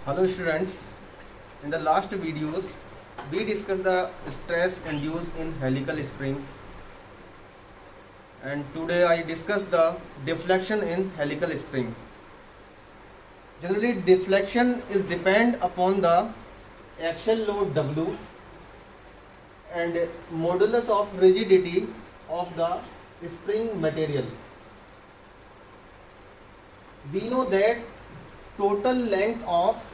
Hello students, in the last videos we discussed the stress induced in helical springs, and today I discuss the deflection in helical spring. Generally deflection is depend upon the axial load W and modulus of rigidity of the spring material. We know that total length of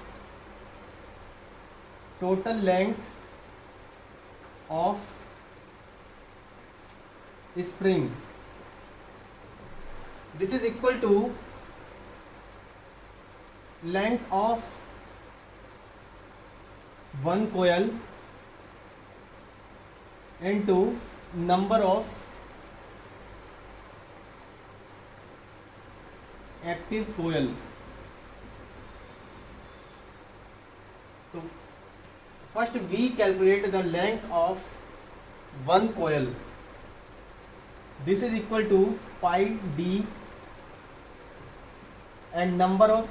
spring, this is equal to length of one coil into number of active coil. So first we calculate the length of one coil. This is equal to pi d, and number of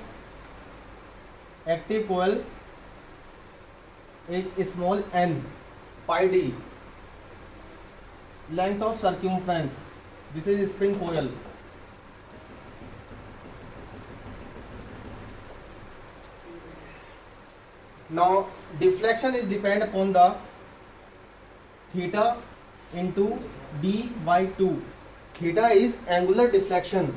active coil is small n. Pi d, length of circumference. This is spring coil. Now deflection is depend upon the theta into d by 2. Theta is angular deflection.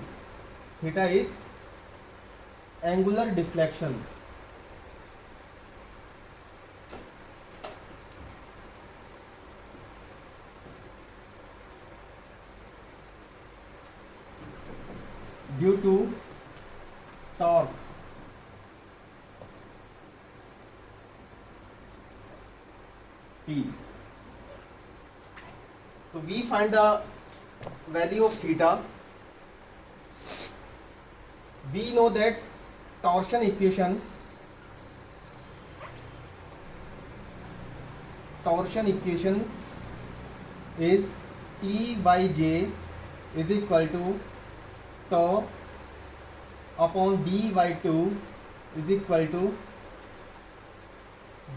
Due to torque. T. So we find the value of theta. We know that torsion equation is T by J is equal to tau upon d by 2 is equal to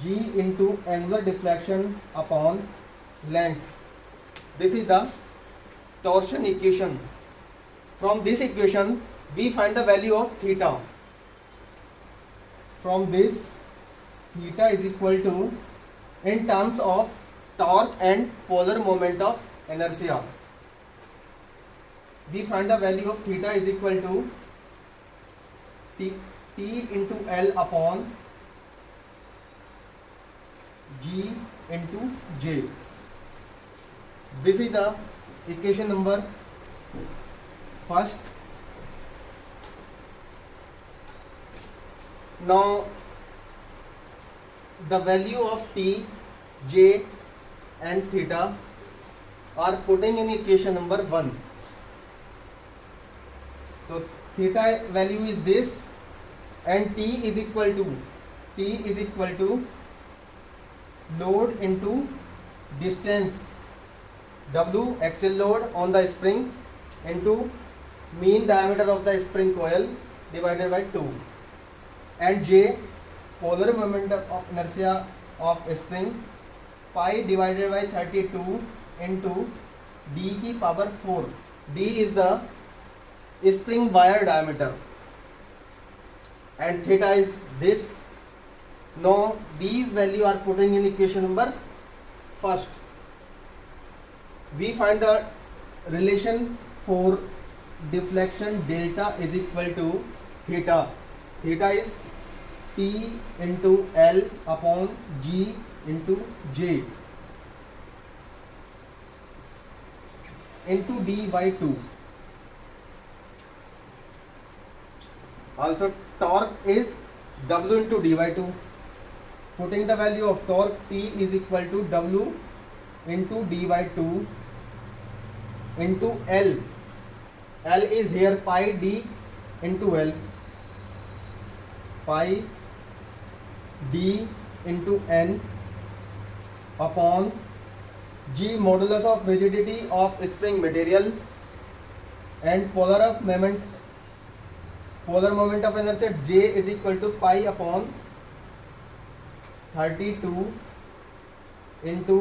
G into angular deflection upon length. This is the torsion equation. From this equation we find the value of theta. From this, theta is equal to, in terms of torque and polar moment of inertia, we find the value of theta is equal to T into L upon G into J. This is the equation number first. Now the value of T, J and theta are putting in equation number 1. So theta value is this, and T is equal to load into distance, W axial load on the spring, into mean diameter of the spring coil divided by 2, and J polar moment of inertia of spring, pi divided by 32 into d की power 4. D is the spring wire diameter and theta is this. Now these value are putting in equation number first. We find the relation for deflection delta is equal to theta. Theta is T into L upon G into J into D by 2. Also torque is W into D by 2. Putting the value of torque, T is equal to W into D by 2 into L. L is here pi D into L. Pi D into N upon G modulus of rigidity of spring material and polar moment of inertia J is equal to pi upon 32 into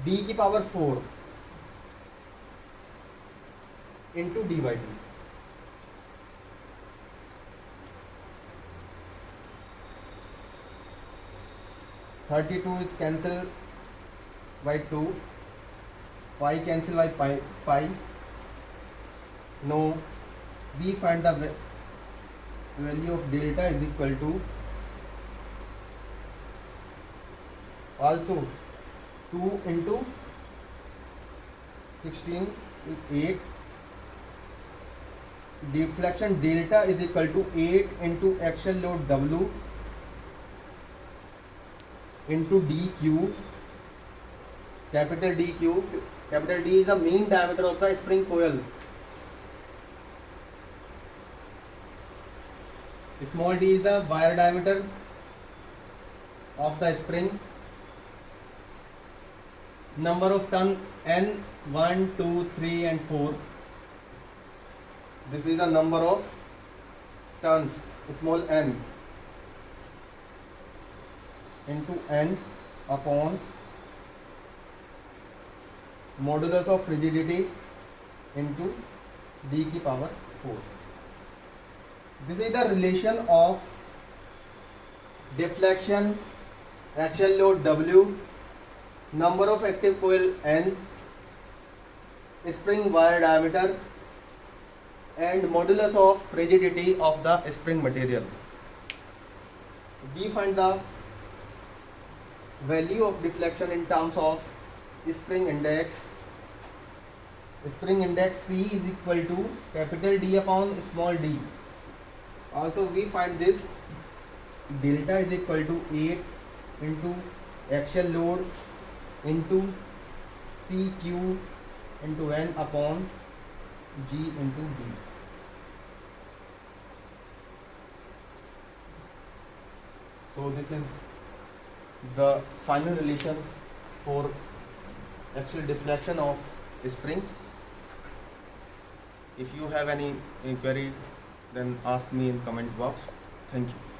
d की power 4 into d by d. (32) is cancelled by 2, pi cancel by pi. Now we find the value of delta is equal to also 2 into 16 is 8. Deflection delta is equal to 8 into axial load W into dq, capital dq. Capital D is the mean diameter of the spring coil. Small d is the wire diameter of the spring. Number of turn n, 1, 2, 3 and 4. This is the number of turns, small n, into n upon modulus of rigidity into d की power 4. This is the relation of deflection, axial load W, number of active coil n, spring wire diameter and modulus of rigidity of the spring material. We find the value of deflection in terms of spring index. Spring index C is equal to capital D upon small d. Also we find this delta is equal to 8 into axial load into CQ into N upon G into D. So this is the final relation for axial deflection of spring. If you have any inquiry, then ask me in comment box. Thank you.